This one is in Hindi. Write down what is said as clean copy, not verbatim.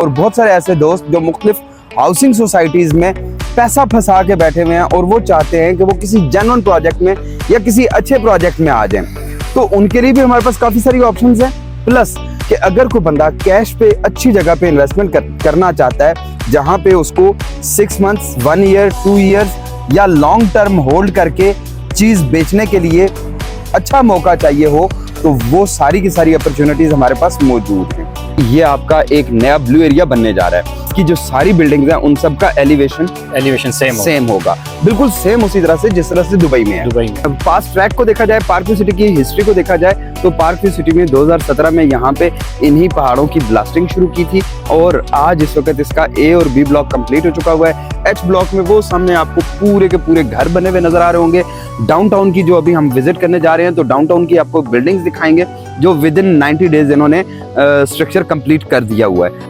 और बहुत सारे ऐसे दोस्त जो मुख्तलिफ हाउसिंग सोसाइटीज़ में पैसा फंसा के बैठे हुए हैं और वो चाहते हैं कि वो किसी जेन्युइन प्रोजेक्ट में या किसी अच्छे प्रोजेक्ट में आ जाएं, तो उनके लिए भी हमारे पास काफ़ी सारी ऑप्शंस हैं। प्लस कि अगर कोई बंदा कैश पे अच्छी जगह पे इन्वेस्टमेंट करना चाहता है, जहाँ पे उसको 6 मंथ्स, 1 ईयर, 2 ईयर्स या लॉन्ग टर्म होल्ड करके चीज़ बेचने के लिए अच्छा मौका चाहिए हो, तो वो सारी की सारी अपॉर्चुनिटीज़ हमारे पास मौजूद हैं। ये आपका एक नया ब्लू एरिया बनने जा रहा है कि जो सारी बिल्डिंग्स हैं उन सब का एलिवेशन सेम होगा, बिल्कुल सेम उसी तरह से जिस तरह से दुबई में है। पास्ट ट्रैक को देखा जाए, पार्क व्यू सिटी की हिस्ट्री को देखा जाए, तो पार्क व्यू सिटी में 2017 में यहाँ पे इन्हीं पहाड़ों की ब्लास्टिंग शुरू की थी और आज इस वक्त इसका ए और बी ब्लॉक कंप्लीट हो चुका हुआ है। एच ब्लॉक में वो सामने आपको पूरे के पूरे घर बने हुए नजर आ रहे होंगे। डाउनटाउन की जो अभी हम विजिट करने जा रहे हैं, तो डाउनटाउन की आपको बिल्डिंग्स दिखाएंगे जो विद इन 90 डेज इन्होंने स्ट्रक्चर कंप्लीट कर दिया हुआ है।